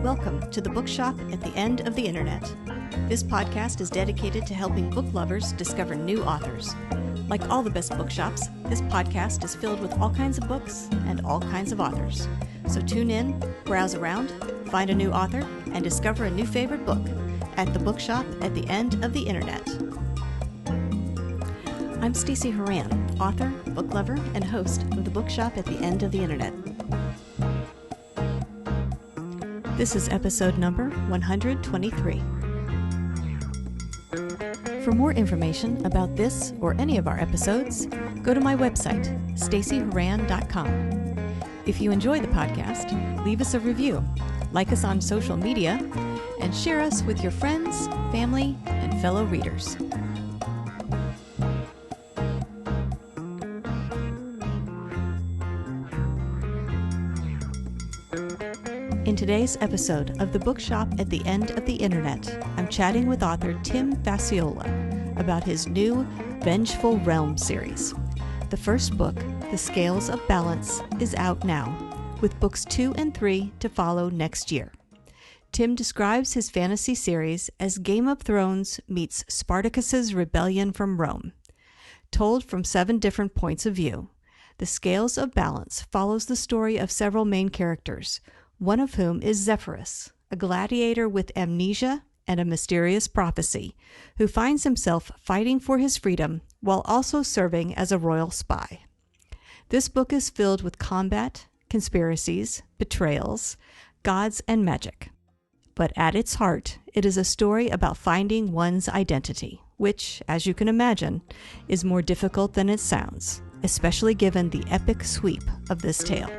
Welcome to the Bookshop at the End of the Internet. This podcast is dedicated to helping book lovers discover new authors. Like all the best bookshops, this podcast is filled with all kinds of books and all kinds of authors. So tune in, browse around, find a new author, and discover a new favorite book at the Bookshop at the End of the Internet. I'm Stacey Horan, author, book lover, and host of the Bookshop at the End of the Internet. This is episode number 123. For more information about this or any of our episodes, go to my website, staceyhoran.com. If you enjoy the podcast, leave us a review, like us on social media, and share us with your friends, family, and fellow readers. In today's episode of the Bookshop at the End of the Internet, I'm chatting with author Tim Facciola about his new Vengeful Realm series. The first book, The Scales of Balance, is out now, with books 2 and 3 to follow next year. Tim describes his fantasy series as Game of Thrones meets Spartacus's rebellion from Rome. Told from 7 different points of view, The Scales of Balance follows the story of several main characters, one of whom is Zephyrus, a gladiator with amnesia and a mysterious prophecy, who finds himself fighting for his freedom while also serving as a royal spy. This book is filled with combat, conspiracies, betrayals, gods, and magic. But at its heart, it is a story about finding one's identity, which, as you can imagine, is more difficult than it sounds, especially given the epic sweep of this tale.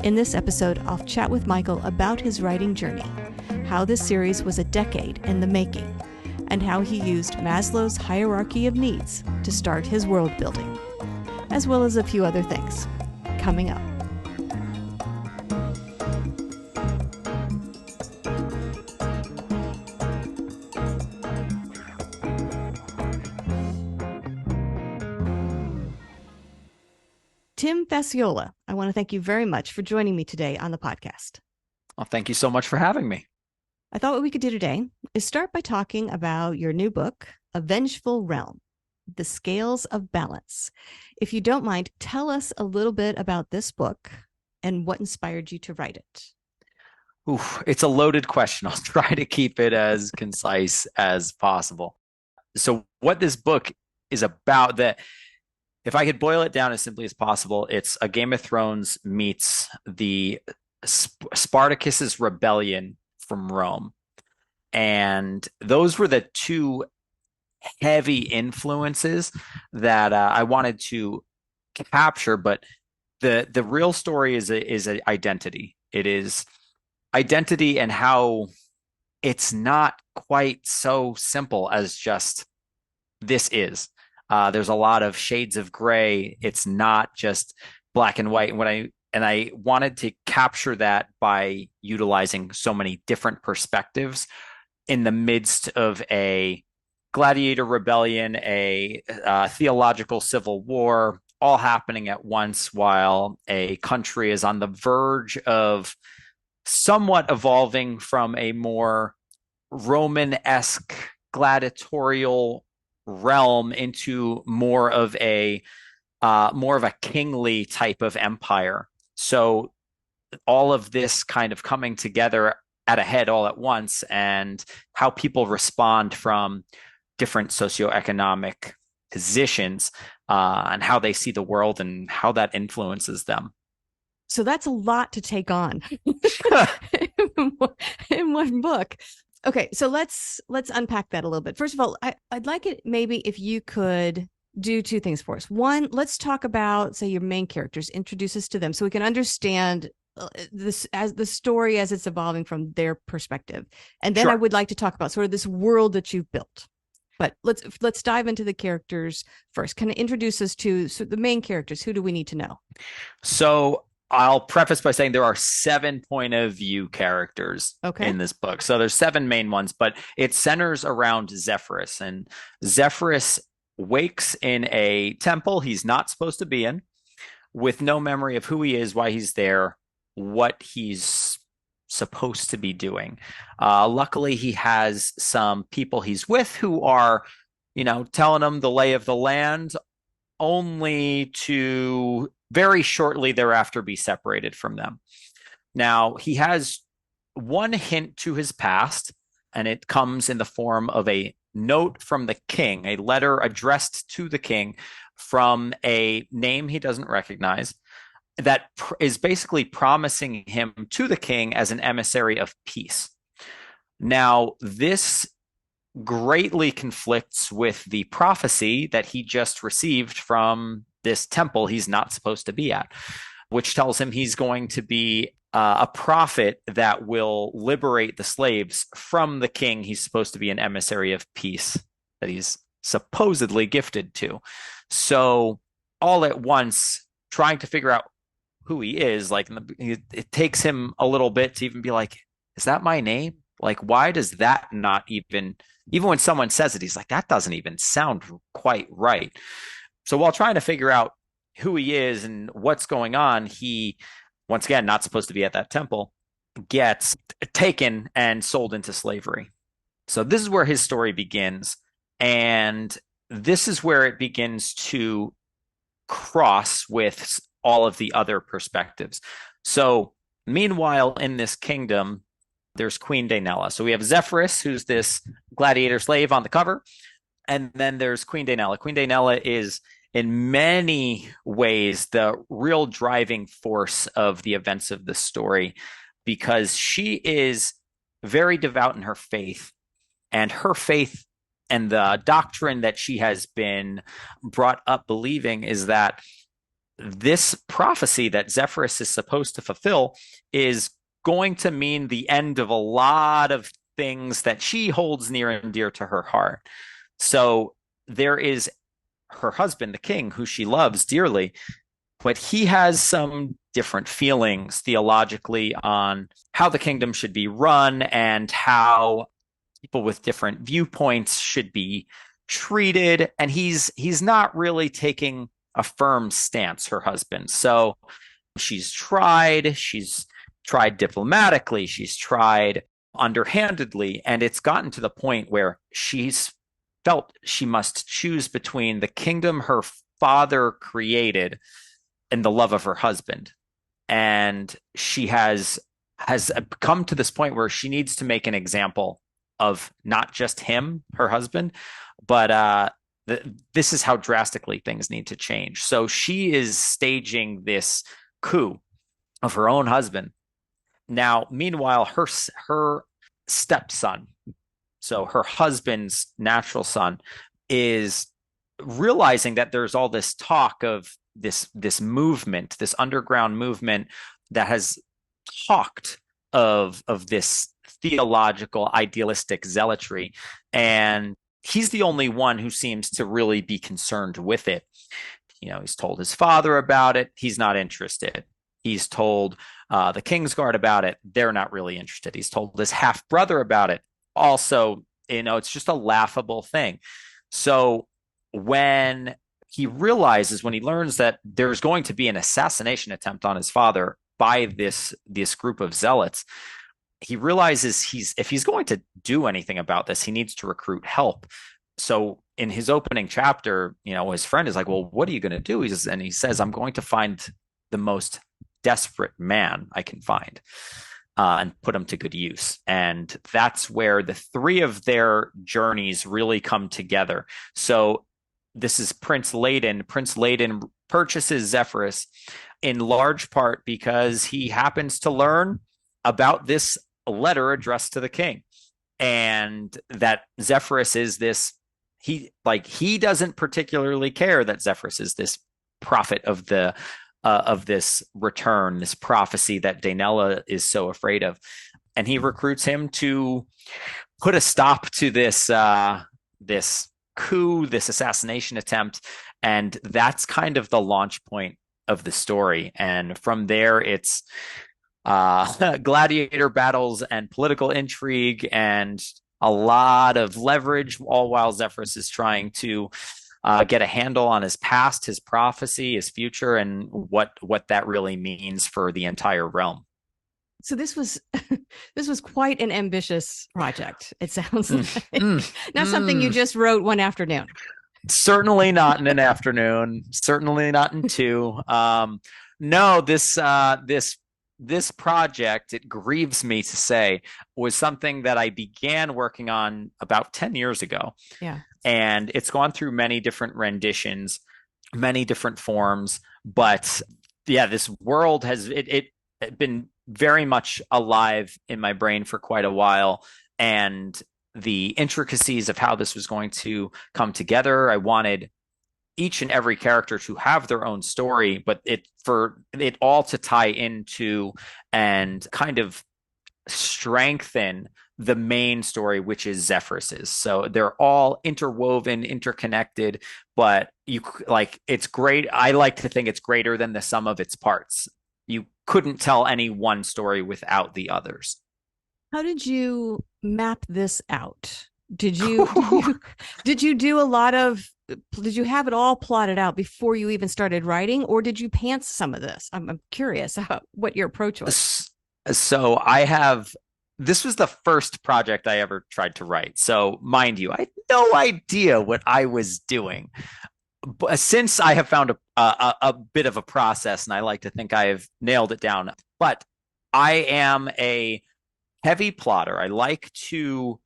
In this episode, I'll chat with Michael about his writing journey, how this series was a decade in the making, and how he used Maslow's hierarchy of needs to start his world building, as well as a few other things. Coming up. Tim Facciola, I want to thank you very much for joining me today on the podcast. Well, thank you so much for having me. I thought what we could do today is start by talking about your new book, A Vengeful Realm, The Scales of Balance. If you don't mind, tell us a little bit about this book and what inspired you to write it. Oof, it's a loaded question. I'll try to keep it as concise as possible. So what this book is about, if I could boil it down as simply as possible, it's a Game of Thrones meets the Spartacus's rebellion from Rome. And those were the two heavy influences that I wanted to capture. But the real story is an identity. It is identity and how it's not quite so simple as just this is. There's a lot of shades of gray. It's not just black and white. And I wanted to capture that by utilizing so many different perspectives in the midst of a gladiator rebellion, a theological civil war, all happening at once while a country is on the verge of somewhat evolving from a more Roman-esque gladiatorial realm into more of a kingly type of empire. So all of this kind of coming together at a head all at once, and how people respond from different socioeconomic positions, and how they see the world and how that influences them. So that's a lot to take on in one book. Okay, so let's unpack that a little bit. First of all, I'd like it maybe if you could do 2 things for us. One, let's talk about, say, your main characters, introduce us to them so we can understand this as the story as it's evolving from their perspective. And then Sure. I would like to talk about sort of this world that you've built. But let's dive into the characters first. Kind of introduce us to the main characters. Who do we need to know? So I'll preface by saying there are 7 point of view characters in this book. So there's 7 main ones, but it centers around Zephyrus. And Zephyrus wakes in a temple he's not supposed to be in, with no memory of who he is, why he's there, what he's supposed to be doing. Luckily, he has some people he's with who are, telling him the lay of the land, only to very shortly thereafter be separated from them. Now, he has one hint to his past, and it comes in the form of a note from the king, a letter addressed to the king from a name he doesn't recognize, that is basically promising him to the king as an emissary of peace. Now, this greatly conflicts with the prophecy that he just received from this temple he's not supposed to be at, which tells him he's going to be a prophet that will liberate the slaves from the king he's supposed to be an emissary of peace that he's supposedly gifted to. So, all at once, trying to figure out who he is, like it takes him a little bit to even be like, is that my name? Like, why does that not even when someone says it, he's like, that doesn't even sound quite right. So while trying to figure out who he is and what's going on, he, once again, not supposed to be at that temple, gets taken and sold into slavery. So this is where his story begins. And this is where it begins to cross with all of the other perspectives. So meanwhile, in this kingdom, there's Queen Daenela. So we have Zephyrus, who's this gladiator slave on the cover. And then there's Queen Daenela. Queen Daenela is in many ways the real driving force of the events of the story, because she is very devout in her faith, and her faith and the doctrine that she has been brought up believing is that this prophecy that Zephyrus is supposed to fulfill is going to mean the end of a lot of things that she holds near and dear to her heart. So there is her husband, the king, who she loves dearly, but he has some different feelings theologically on how the kingdom should be run and how people with different viewpoints should be treated. And he's not really taking a firm stance, her husband. So she's tried diplomatically, she's tried underhandedly, and it's gotten to the point where she's felt she must choose between the kingdom her father created and the love of her husband. And she has come to this point where she needs to make an example of not just him, her husband, but this is how drastically things need to change. So she is staging this coup of her own husband. Now, meanwhile, her stepson, so her husband's natural son, is realizing that there's all this talk of this movement, this underground movement that has talked of this theological, idealistic zealotry, and he's the only one who seems to really be concerned with it. He's told his father about it. He's not interested. He's told the Kingsguard about it. They're not really interested. He's told his half brother about it. Also, it's just a laughable thing. So when he learns that there's going to be an assassination attempt on his father by this group of zealots, he realizes if he's going to do anything about this, he needs to recruit help. So in his opening chapter, his friend is like, well, what are you going to do? He says, I'm going to find the most desperate man I can find and put him to good use. And that's where the three of their journeys really come together. So this is Prince Ladin. Prince Ladin purchases Zephyrus in large part because he happens to learn about this letter addressed to the king, and that Zephyrus is this. He doesn't particularly care that Zephyrus is this prophet of this return, this prophecy that Daenela is so afraid of, and he recruits him to put a stop to this coup, this assassination attempt, and that's kind of the launch point of the story. And from there, it's gladiator battles and political intrigue and a lot of leverage, all while Zephyrus is trying to get a handle on his past, his prophecy, his future, and what that really means for the entire realm. So this was this was quite an ambitious project. It sounds like not something you just wrote one afternoon. Certainly not in an afternoon. Certainly not in two. No, this project, it grieves me to say, was something that I began working on about 10 years ago. Yeah. And it's gone through many different renditions, many different forms. But yeah, this world has it been very much alive in my brain for quite a while. And the intricacies of how this was going to come together, I wanted each and every character to have their own story, but for it all to tie into and kind of strengthen the main story, which is Zephyrus's. So they're all interwoven, interconnected, but it's great. I like to think it's greater than the sum of its parts. You couldn't tell any one story without the others. How did you map this out? Did you do a lot of did you have it all plotted out before you even started writing, or did you pants some of this? I'm curious what your approach was. So this was the first project I ever tried to write. So mind you, I had no idea what I was doing. But since I have found a bit of a process, and I like to think I have nailed it down, but I am a heavy plotter. I like to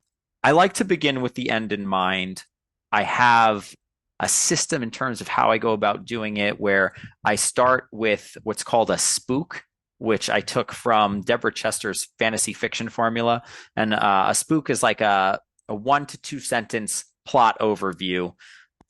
begin with the end in mind. I have a system in terms of how I go about doing it, where I start with what's called a spook, which I took from Deborah Chester's fantasy fiction formula. And a spook is like a 1 to 2 sentence plot overview.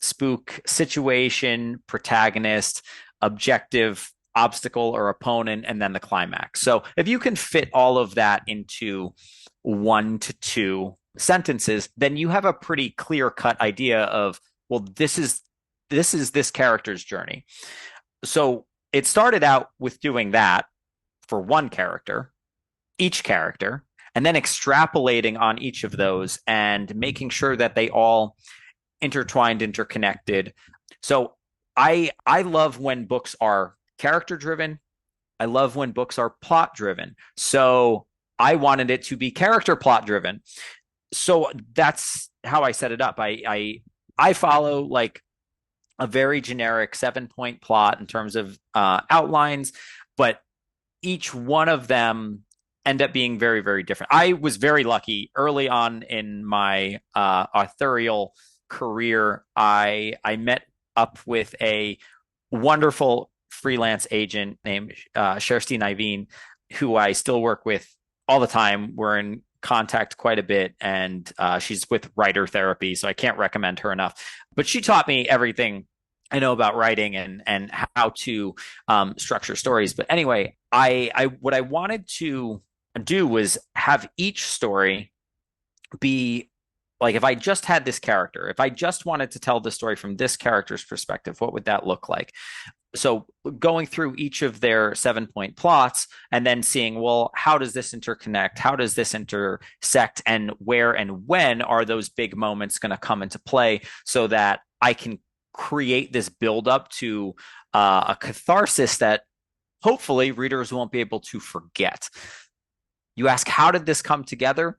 Spook: situation, protagonist, objective, obstacle or opponent, and then the climax. So if you can fit all of that into 1 to 2 sentences, then you have a pretty clear-cut idea of, well, this is this character's journey. So it started out with doing that for one character, each character, and then extrapolating on each of those and making sure that they all intertwined, interconnected. So I love when books are character driven. I love when books are plot driven. So I wanted it to be character plot driven. So that's how I set it up. I follow like a very generic 7-point plot in terms of outlines, but each one of them end up being very, very different. I was very lucky early on in my authorial career. I met up with a wonderful freelance agent named Shersty Niveen, who I still work with all the time. We're in contact quite a bit, and she's with writer therapy, so I can't recommend her enough. But she taught me everything I know about writing and how to structure stories. But anyway, I what I wanted to do was have each story be like, if I just had this character, if I just wanted to tell the story from this character's perspective, what would that look like? So going through each of their 7-point plots and then seeing, well, how does this interconnect? How does this intersect? And where and when are those big moments going to come into play so that I can create this buildup to a catharsis that hopefully readers won't be able to forget. You ask, how did this come together?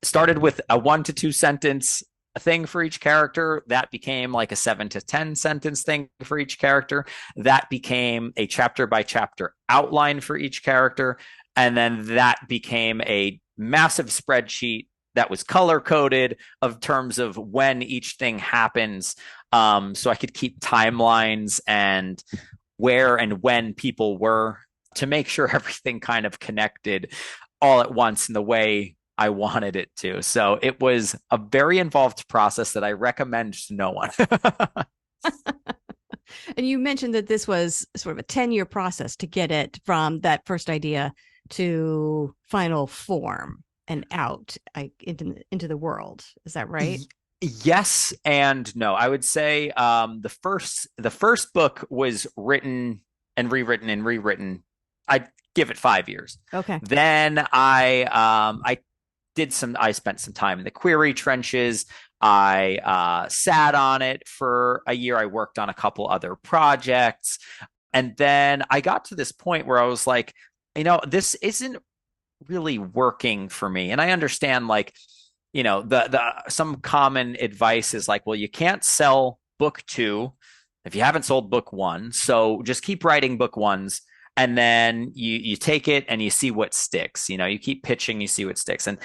Started with a 1 to 2 sentence thing for each character. That became like a 7 to 10 sentence thing for each character. That became a chapter by chapter outline for each character. And then that became a massive spreadsheet that was color coded of terms of when each thing happens. So I could keep timelines and where and when people were to make sure everything kind of connected all at once in the way I wanted it to. So it was a very involved process that I recommend to no one. And you mentioned that this was sort of a 10-year process to get it from that first idea to final form and out into the world. Is that right? Yes and no. I would say the first book was written and rewritten and rewritten. I'd give it 5 years. Okay. Then I spent some time in the query trenches. I sat on it for a year. I worked on a couple other projects. And then I got to this point where I was like, this isn't really working for me. And I understand, like, the some common advice is like, well, you can't sell book two if you haven't sold book one. So just keep writing book ones, and then you take it and you see what sticks. You keep pitching, you see what sticks. And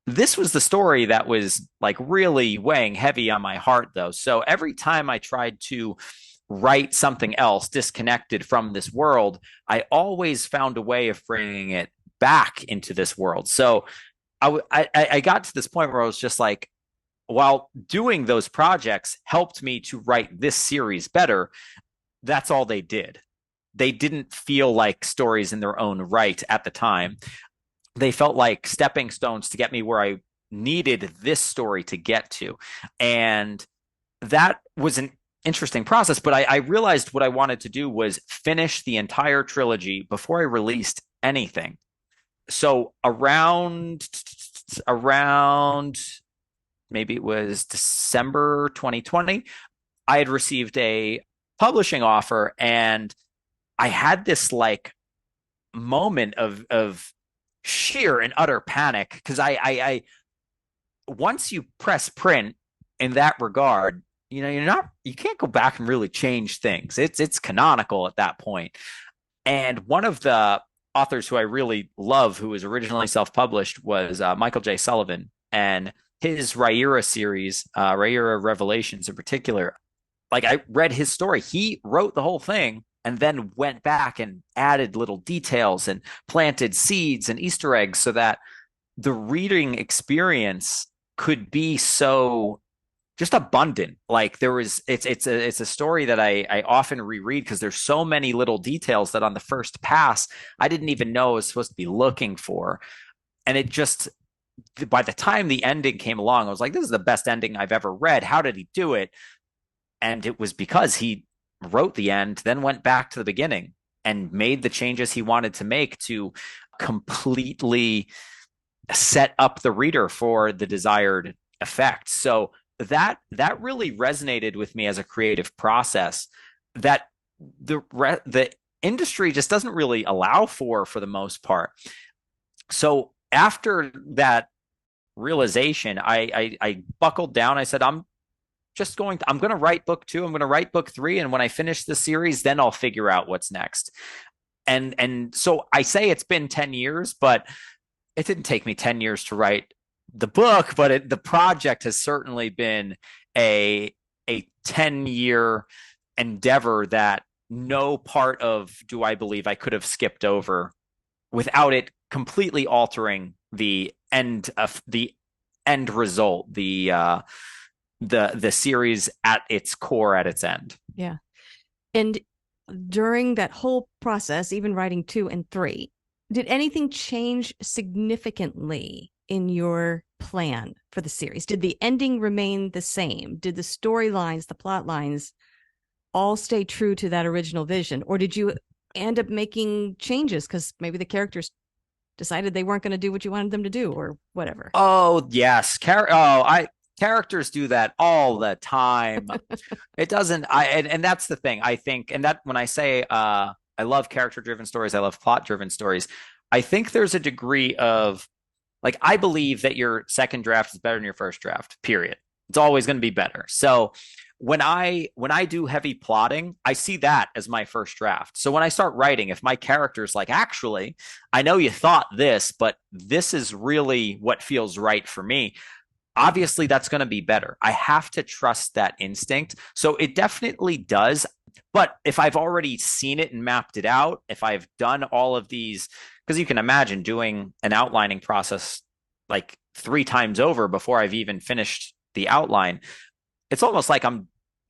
this was the story that was like really weighing heavy on my heart, though. So every time I tried to write something else disconnected from this world, I always found a way of bringing it back into this world. So I got to this point where I was just like, while doing those projects helped me to write this series better, that's all they did. They didn't feel like stories in their own right at the time. They felt like stepping stones to get me where I needed this story to get to. And that was an interesting process, but I realized what I wanted to do was finish the entire trilogy before I released anything. So around maybe it was December 2020, I had received a publishing offer, and I had this like moment of sheer and utter panic because I once you press print in that regard, you can't go back and really change things. It's canonical at that point. And one of the authors who I really love, who was originally self-published, was Michael J. Sullivan, and his Rhaenyra series, Rhaenyra Revelations in particular. Like, I read his story. He wrote the whole thing and then went back and added little details and planted seeds and Easter eggs so that the reading experience could be so just abundant. Like, it's a story that I often reread because there's so many little details that on the first pass I didn't even know I was supposed to be looking for. And it just, by the time the ending came along, I was like, this is the best ending I've ever read. How did he do it? And it was because he wrote the end, then went back to the beginning and made the changes he wanted to make to completely set up the reader for the desired effect. So that really resonated with me as a creative process that the industry just doesn't really allow for the most part. So after that realization, I buckled down. I said, I'm going to write book two. I'm going to write book three. And when I finish the series, then I'll figure out what's next. And so I say it's been 10 years, but it didn't take me 10 years to write the book, but the project has certainly been a 10-year endeavor that no part of Do I Believe I could have skipped over without it completely altering the end result, the series at its core, at its end. Yeah. And during that whole process, even writing 2 and 3, did anything change significantly in your plan for the series? Did the ending remain the same? Did the storylines, the plot lines all stay true to that original vision? Or did you end up making changes because maybe the characters decided they weren't going to do what you wanted them to do or whatever? Oh, yes. Characters do that all the time. It doesn't, and that's the thing, I think, and that when I say I love character-driven stories, I love plot-driven stories, I think there's a degree of, like, I believe that your second draft is better than your first draft, period. It's always going to be better. So when I do heavy plotting, I see that as my first draft. So when I start writing, if my character's like, actually, I know you thought this, but this is really what feels right for me, obviously that's going to be better. I have to trust that instinct. So it definitely does. But if I've already seen it and mapped it out, if I've done all of these, because you can imagine doing an outlining process like 3 times over before I've even finished the outline, it's almost like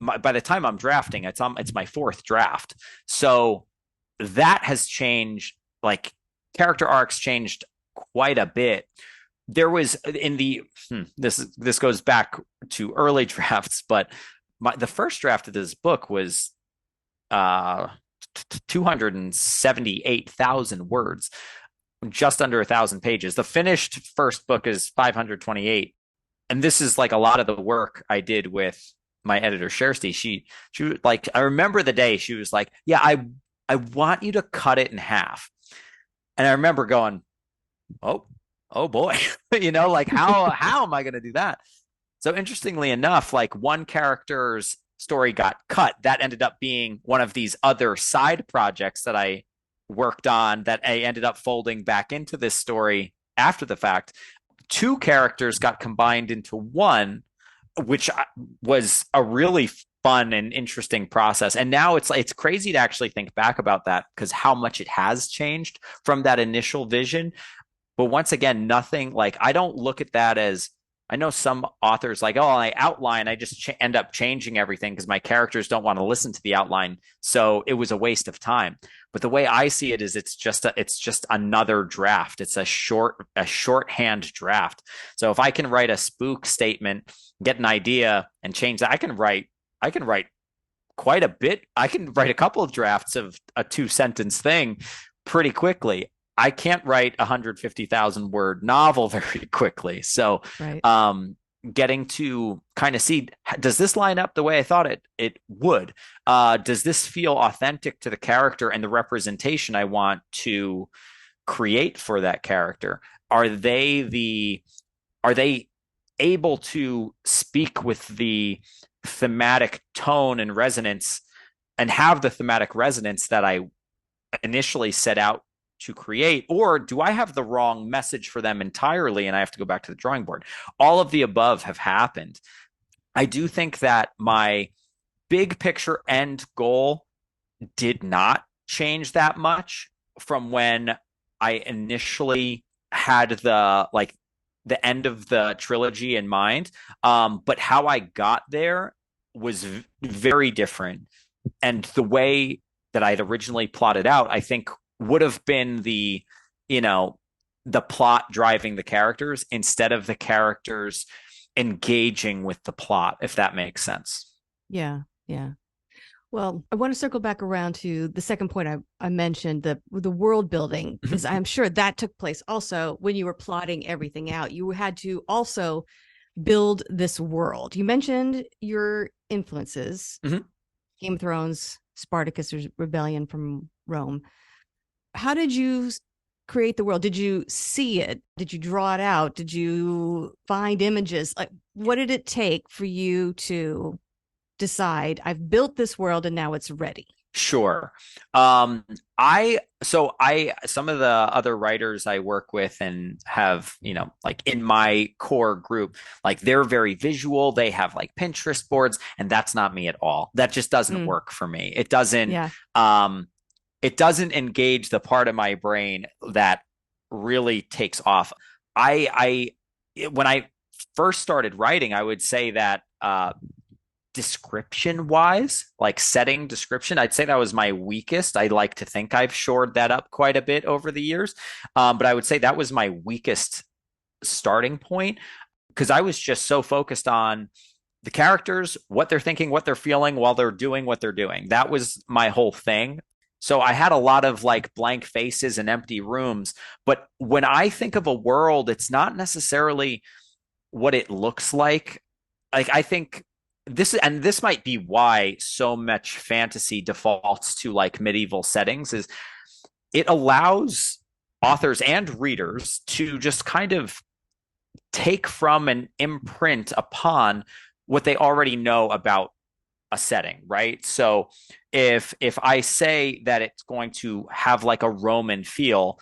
by the time I'm drafting, it's my 4th draft. So that has changed, like character arcs changed quite a bit. There was this goes back to early drafts, but the first draft of this book was 278,000 words, just under 1,000 pages. The finished first book is 528. And this is like a lot of the work I did with my editor, Shersty. She like, I remember the day she was like, yeah, I want you to cut it in half. And I remember going, oh, oh boy, like how am I going to do that? So interestingly enough, like one character's story got cut. That ended up being one of these other side projects that I worked on that I ended up folding back into this story after the fact. Two characters got combined into one, which was a really fun and interesting process. And now it's crazy to actually think back about that because how much it has changed from that initial vision. But once again, nothing like I don't look at that as I know some authors like, oh, I outline, I just end up changing everything because my characters don't want to listen to the outline. So it was a waste of time. But the way I see it is it's just another draft. It's a shorthand draft. So if I can write a spook statement, get an idea and change that, I can write quite a bit. I can write a couple of drafts of a 2 sentence thing pretty quickly. I can't write a 150,000 word novel very quickly. So, Right. Getting to kind of see, does this line up the way I thought it would? Does this feel authentic to the character and the representation I want to create for that character? Are they able to speak with the thematic tone and resonance and have the thematic resonance that I initially set out to create, or do I have the wrong message for them entirely and I have to go back to the drawing board? All of the above have happened. I do think that my big picture end goal did not change that much from when I initially had the end of the trilogy in mind. But how I got there was very different. And the way that I'd originally plotted out, I think would have been you know, the plot driving the characters instead of the characters engaging with the plot, if that makes sense. Yeah. Yeah. Well, I want to circle back around to the second point I mentioned, the world building, because I'm sure that took place also when you were plotting everything out. You had to also build this world. You mentioned your influences, Mhm. Game of Thrones, Spartacus, Rebellion from Rome. How did you create the world? Did you see it? Did you draw it out? Did you find images? Like, what did it take for you to decide I've built this world and now it's ready? Sure. I some of the other writers I work with and have, like in my core group, like they're very visual. They have like Pinterest boards, and that's not me at all. That just doesn't Mm, work for me. yeah. It doesn't engage the part of my brain that really takes off. When I first started writing, I would say that description wise, like setting description, I'd say that was my weakest. I like to think I've shored that up quite a bit over the years. But I would say that was my weakest starting point because I was just so focused on the characters, what they're thinking, what they're feeling while they're doing what they're doing. That was my whole thing. So I had a lot of like blank faces and empty rooms. But when I think of a world, it's not necessarily what it looks like. Like I think this might be why so much fantasy defaults to like medieval settings is it allows authors and readers to just kind of take from and imprint upon what they already know about a setting, right? So if I say that it's going to have like a Roman feel,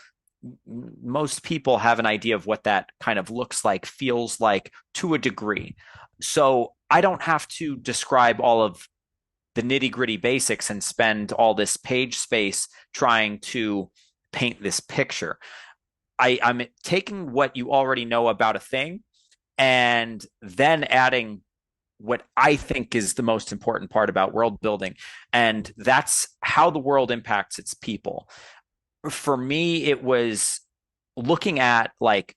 most people have an idea of what that kind of looks like, feels like to a degree. So I don't have to describe all of the nitty gritty basics and spend all this page space trying to paint this picture. I'm taking what you already know about a thing and then adding what I think is the most important part about world building. And that's how the world impacts its people. For me, it was looking at like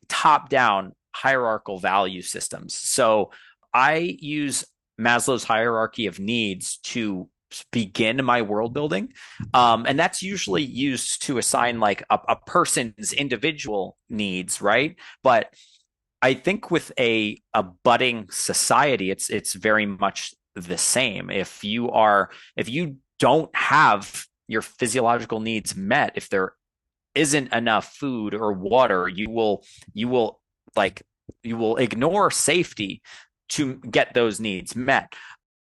top down hierarchical value systems. So I use Maslow's hierarchy of needs to begin my world building. And that's usually used to assign like a person's individual needs, right? But I think with a budding society, it's very much the same. If you don't have your physiological needs met, if they're isn't enough food or water, you will like you will ignore safety to get those needs met.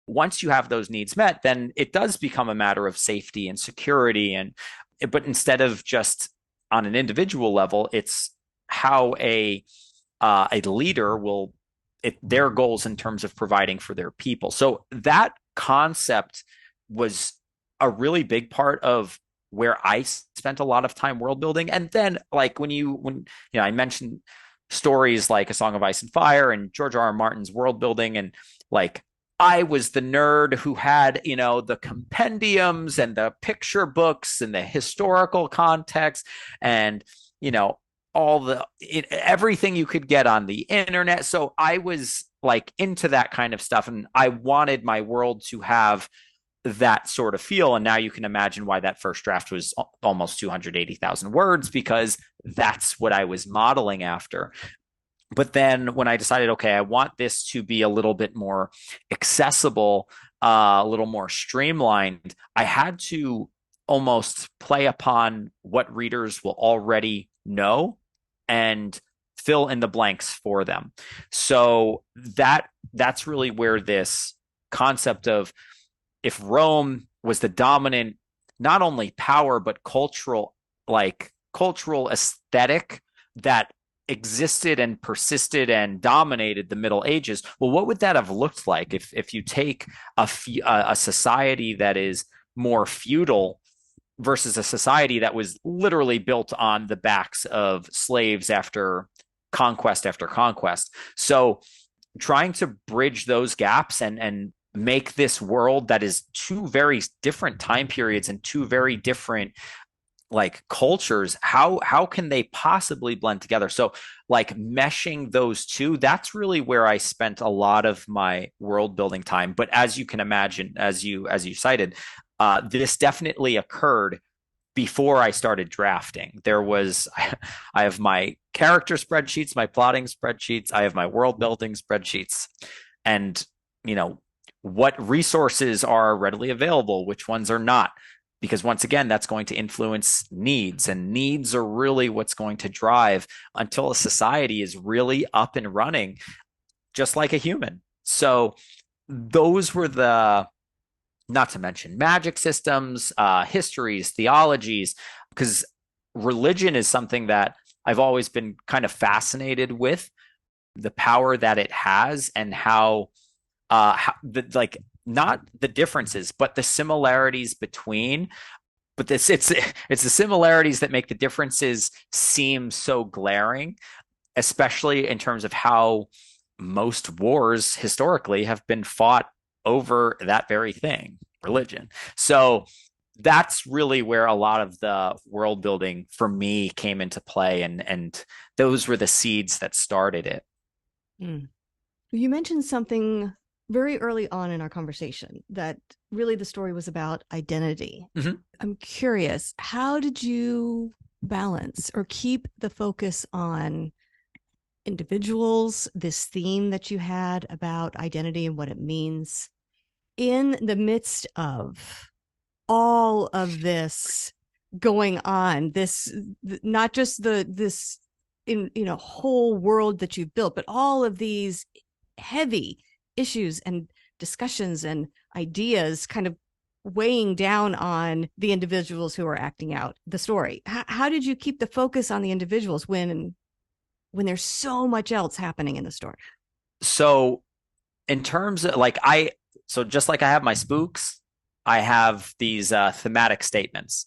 Once you have those needs met, then it does become a matter of safety and security. And but instead of just on an individual level, it's how a leader will their goals in terms of providing for their people. So that concept was a really big part of where I spent a lot of time world building. And then like when I mentioned stories like A Song of Ice and Fire and George R. R. Martin's world building, and like I was the nerd who had, the compendiums and the picture books and the historical context and, you know, everything you could get on the internet. So I was like into that kind of stuff, and I wanted my world to have that sort of feel. And now you can imagine why that first draft was almost 280,000 words, because that's what I was modeling after. But then when I decided, okay, I want this to be a little bit more accessible, a little more streamlined, I had to almost play upon what readers will already know and fill in the blanks for them. So that's really where this concept of, if Rome was the dominant, not only power, but cultural aesthetic that existed and persisted and dominated the Middle Ages, well, what would that have looked like if you take a society that is more feudal versus a society that was literally built on the backs of slaves after conquest. So trying to bridge those gaps and make this world that is two very different time periods and two very different like cultures, how can they possibly blend together? So like meshing those two, that's really where I spent a lot of my world building time. But as you can imagine, as you cited, this definitely occurred before I started drafting. I have my character spreadsheets, my plotting spreadsheets, I have my world building spreadsheets, and what resources are readily available, which ones are not. Because once again, that's going to influence needs, and needs are really what's going to drive until a society is really up and running, just like a human. So those were not to mention magic systems, histories, theologies, because religion is something that I've always been kind of fascinated with, the power that it has, and how not the differences, but the similarities between. But it's the similarities that make the differences seem so glaring, especially in terms of how most wars historically have been fought over that very thing, religion. So that's really where a lot of the world building for me came into play, and those were the seeds that started it. You mentioned something very early on in our conversation that really the story was about identity. Mm-hmm. I'm curious, how did you balance or keep the focus on individuals, this theme that you had about identity and what it means, in the midst of all of this going on, this not just this whole world that you've built, but all of these heavy issues and discussions and ideas kind of weighing down on the individuals who are acting out the story? How did you keep the focus on the individuals when there's so much else happening in the story? So in terms of so just like I have my spooks, I have these thematic statements.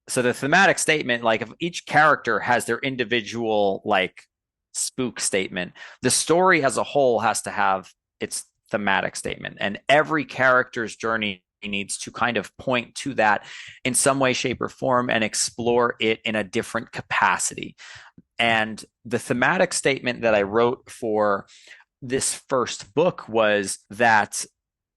So the thematic statement, like if each character has their individual like spook statement, the story as a whole has to have its thematic statement, and every character's journey needs to kind of point to that in some way, shape, or form and explore it in a different capacity. And the thematic statement that I wrote for this first book was that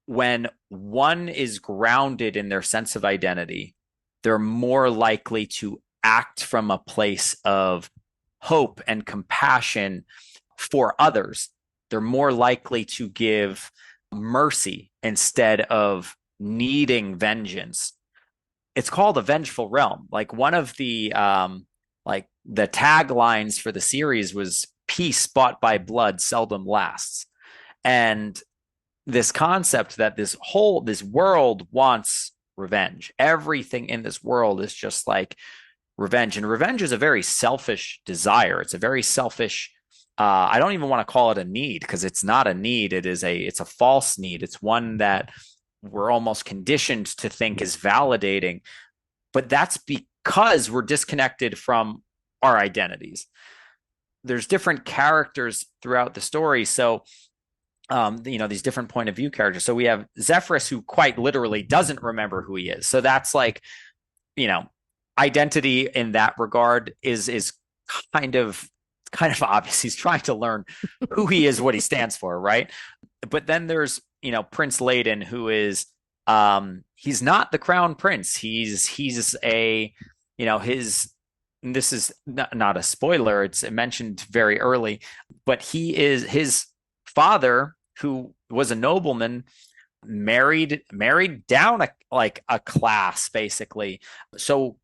when one is grounded in their sense of identity, they're more likely to act from a place of hope and compassion for others. They're more likely to give mercy instead of needing vengeance. It's called a vengeful realm. Like one of the Like the taglines for the series was peace bought by blood seldom lasts. And this concept that this world wants revenge. Everything in this world is just like revenge. And revenge is a very selfish desire. It's a very selfish I don't even want to call it a need because it's not a need. It's a false need. It's one that we're almost conditioned to think is validating, but that's because we're disconnected from our identities. There's different characters throughout the story. So, these different point of view characters. So we have Zephyrus, who quite literally doesn't remember who he is. So that's like, you know, identity in that regard is kind of obvious. He's trying to learn who he is, what he stands for, right? But then there's, Prince Layden, who is he's not the crown prince. He's a, his this is not a spoiler, it's mentioned very early, but his father, who was a nobleman, married down a class basically. So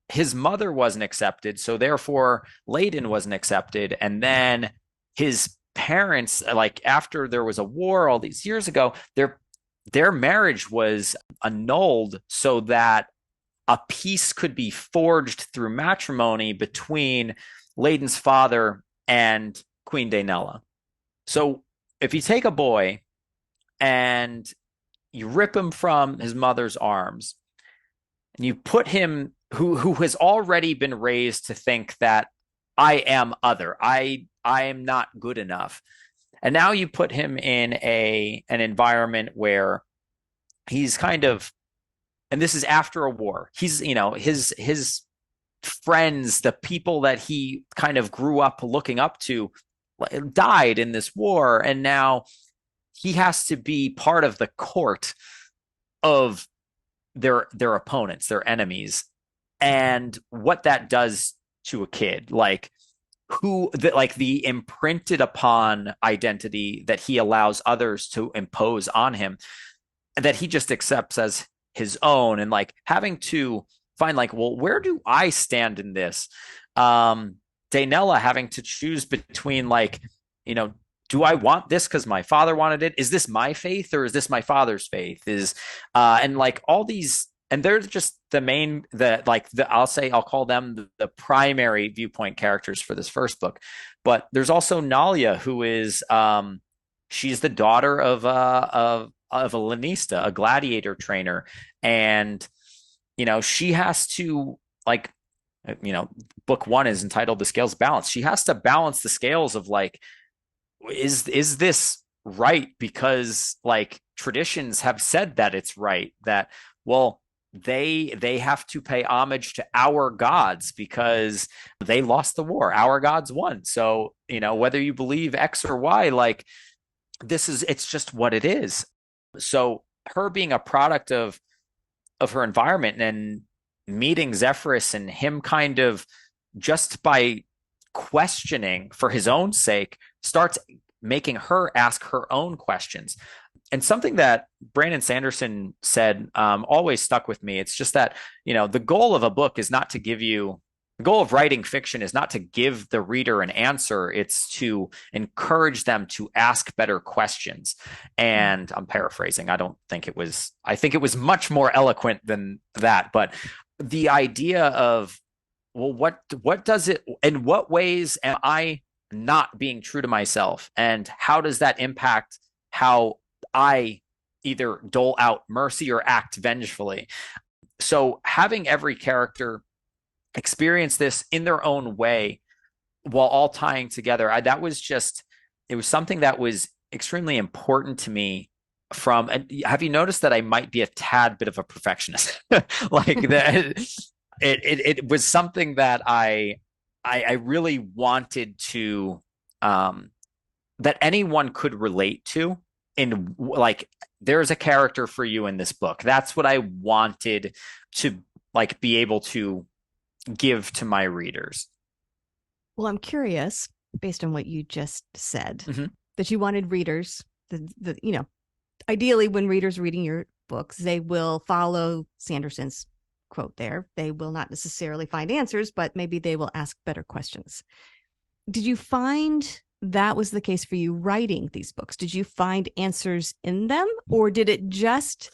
his mother wasn't accepted, so therefore Layden wasn't accepted. And then his parents, like after there was a war all these years ago, their marriage was annulled so that a peace could be forged through matrimony between Layden's father and Queen Daenela. So if you take a boy and you rip him from his mother's arms and you put him, who has already been raised to think that I am other, I am not good enough, and now you put him in an environment where he's kind of, and this is after a war, he's, his friends, the people that he kind of grew up looking up to, died in this war, and now he has to be part of the court of their opponents, their enemies. And what that does to a kid, like the imprinted upon identity that he allows others to impose on him, that he just accepts as his own, and like having to find, like, well, where do I stand in this? Daenela having to choose between, like, do I want this because my father wanted it? Is this my faith or is this my father's faith? And like all these, and they're just I'll call them the primary viewpoint characters for this first book. But there's also Nalia, who is she's the daughter of a lanista, a gladiator trainer, and she has to, like, book one is entitled "The Scales Balance." She has to balance the scales of, like, is this right? Because, like, traditions have said that it's right, that, well, they have to pay homage to our gods because they lost the war, our gods won. So whether you believe X or Y, like, it's just what it is. So her being a product of her environment and meeting Zephyrus, and him kind of, just by questioning for his own sake, starts making her ask her own questions. And something that Brandon Sanderson said always stuck with me. It's just that, the goal of a book is not to give you, the goal of writing fiction is not to give the reader an answer. It's to encourage them to ask better questions. And I'm paraphrasing. I think it was much more eloquent than that. But the idea of, well, what does it, in what ways am I not being true to myself? And how does that impact how I either dole out mercy or act vengefully? So having every character experience this in their own way while all tying together, it was something that was extremely important to me. Have you noticed that I might be a tad bit of a perfectionist? Like that, it was something that I really wanted to, that anyone could relate to. In, like, there's a character for you in this book. That's what I wanted to, like, be able to give to my readers. Well, I'm curious, based on what you just said, that you wanted readers, ideally when readers reading your books, they will follow Sanderson's quote there. They will not necessarily find answers, but maybe they will ask better questions. Did you find that was the case for you writing these books? Did you find answers in them, or did it just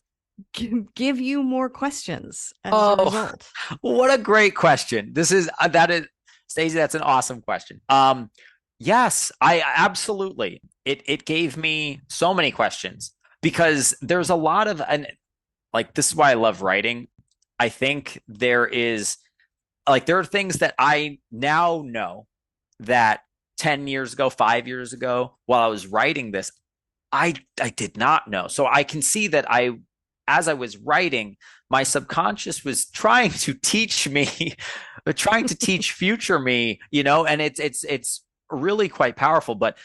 give you more questions as a result? What a great question. Stacey, that's an awesome question. Yes, I absolutely. It gave me so many questions because there's a lot of, and like this is why I love writing. I think there are things that I now know that 10 years ago, 5 years ago, while I was writing this, I did not know. So I can see that as I was writing, my subconscious was trying to teach me, trying to teach future me, and it's really quite powerful. But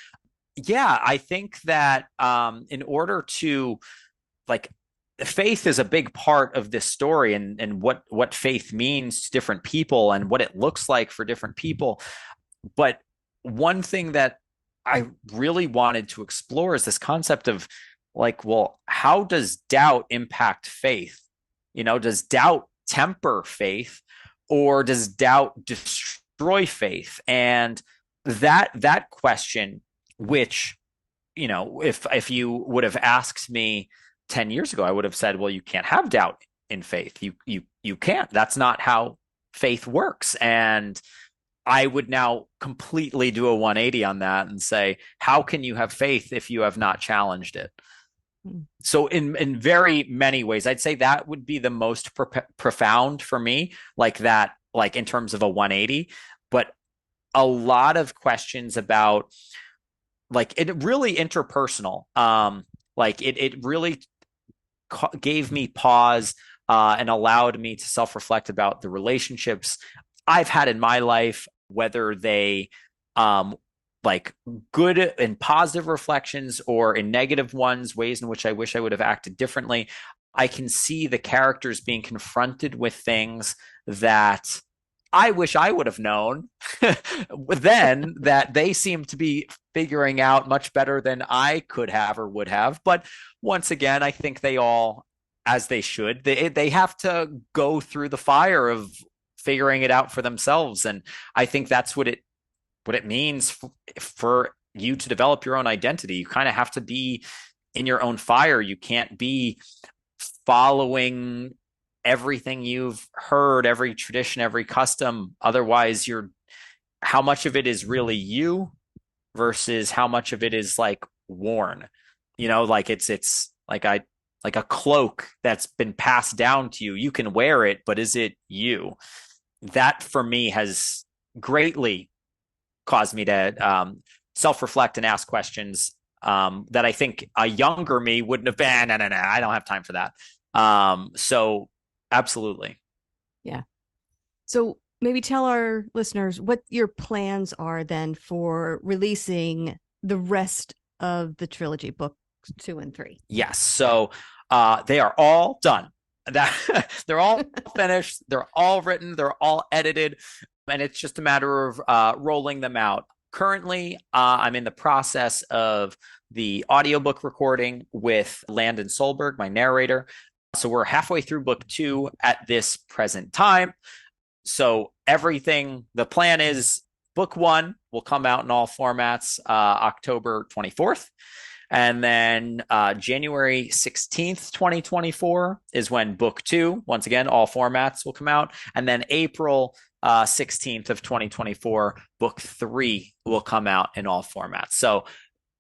yeah, I think that in order to like faith is a big part of this story and what faith means to different people and what it looks like for different people. But one thing that I really wanted to explore is this concept of like, well, how does doubt impact faith? Does doubt temper faith or does doubt destroy faith? And that question, which, if you would have asked me 10 years ago, I would have said, well, you can't have doubt in faith. You can't. That's not how faith works. And I would now completely do a 180 on that and say, how can you have faith if you have not challenged it? So in very many ways, I'd say that would be the most profound for me, like that, like in terms of a 180. But a lot of questions about like it really interpersonal. Like it really gave me pause and allowed me to self-reflect about the relationships I've had in my life, whether they like good and positive reflections or in negative ones, ways in which I wish I would have acted differently. I can see the characters being confronted with things that I wish I would have known then that they seem to be figuring out much better than I could have or would have. But once again, I think they all, as they should, they have to go through the fire of figuring it out for themselves. And I think that's what it means for you to develop your own identity. You kind of have to be in your own fire. You can't be following everything you've heard, every tradition, every custom. Otherwise, how much of it is really you versus how much of it is like worn. Like it's like a cloak that's been passed down to you. You can wear it, but is it you? That for me has greatly caused me to self-reflect and ask questions that I think a younger me wouldn't have been. No, I don't have time for that. So absolutely. Yeah. So maybe tell our listeners what your plans are then for releasing the rest of the trilogy, book 2 and 3. Yes. So they are all done. They're all finished. They're all written. They're all edited. And it's just a matter of rolling them out. Currently, I'm in the process of the audiobook recording with Landon Solberg, my narrator. So we're halfway through book 2 at this present time. So the plan is book 1 will come out in all formats October 24th. And then January 16th, 2024 is when book 2, once again, all formats will come out. And then April 16th of 2024, book 3 will come out in all formats. So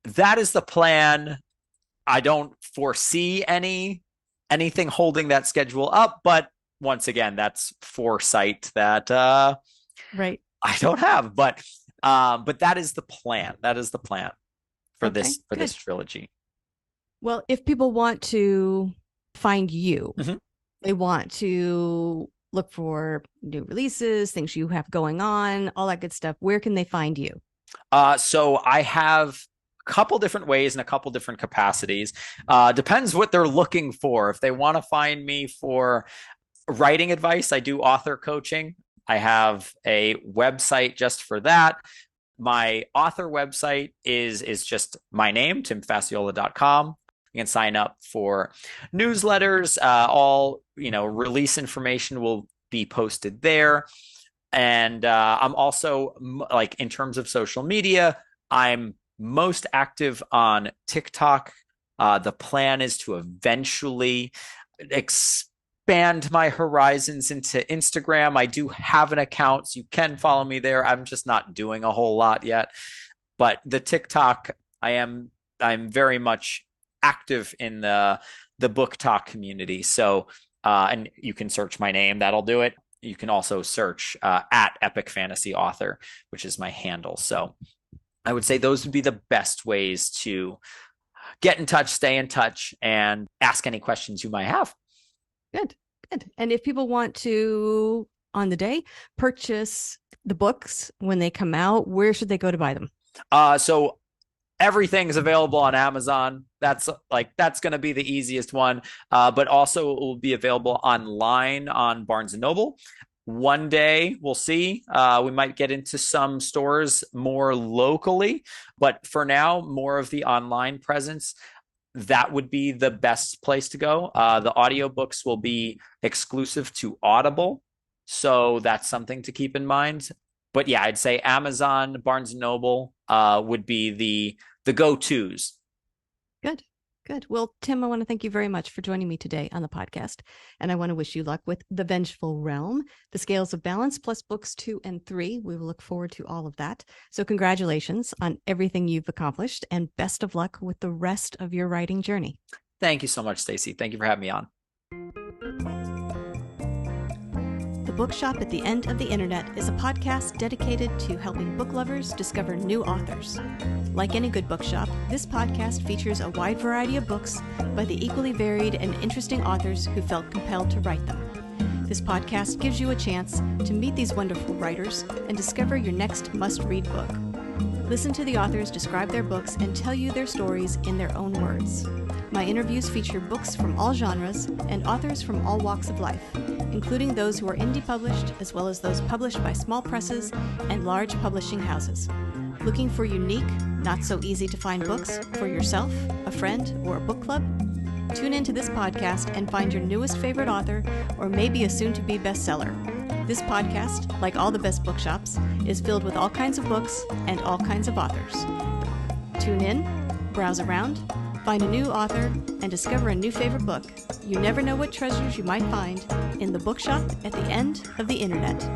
that is the plan. I don't foresee anything holding that schedule up, but once again, that's foresight that right. I don't have. But that is the plan. That is the plan for this trilogy. Well, if people want to find you, mm-hmm. they want to look for new releases, things you have going on, all that good stuff, where can they find you? So I have a couple different ways and a couple different capacities. Depends what they're looking for. If they want to find me for writing advice, I do author coaching. I have a website just for that. My author website is just my name, timfacciola.com. You can sign up for newsletters. All, release information will be posted there. And I'm also, like, in terms of social media, I'm most active on TikTok. The plan is to eventually expand my horizons into Instagram. I do have an account, so you can follow me there. I'm just not doing a whole lot yet. But the TikTok, I'm very much active in the book talk community. So, and you can search my name. That'll do it. You can also search at Epic Fantasy Author, which is my handle. So I would say those would be the best ways to get in touch, stay in touch, and ask any questions you might have. Good. And if people want to, on the day, purchase the books when they come out, where should they go to buy them? So everything's available on Amazon. That's going to be the easiest one. But also it will be available online on Barnes & Noble. One day we'll see. We might get into some stores more locally, but for now, more of the online presence. That would be the best place to go. The audiobooks will be exclusive to Audible, so that's something to keep in mind. But yeah, I'd say Amazon, Barnes & Noble would be the go-tos. Good. Well, Tim, I want to thank you very much for joining me today on the podcast. And I want to wish you luck with The Vengeful Realm, The Scales of Balance, plus books 2 and 3. We will look forward to all of that. So congratulations on everything you've accomplished, and best of luck with the rest of your writing journey. Thank you so much, Stacey. Thank you for having me on. The Bookshop at the End of the Internet is a podcast dedicated to helping book lovers discover new authors. Like any good bookshop, this podcast features a wide variety of books by the equally varied and interesting authors who felt compelled to write them. This podcast gives you a chance to meet these wonderful writers and discover your next must-read book. Listen to the authors describe their books and tell you their stories in their own words. My interviews feature books from all genres and authors from all walks of life, including those who are indie published, as well as those published by small presses and large publishing houses. Looking for unique, not so easy to find books for yourself, a friend, or a book club? Tune into this podcast and find your newest favorite author, or maybe a soon-to-be bestseller. This podcast, like all the best bookshops, is filled with all kinds of books and all kinds of authors. Tune in, browse around, find a new author, and discover a new favorite book. You never know what treasures you might find in the Bookshop at the End of the Internet.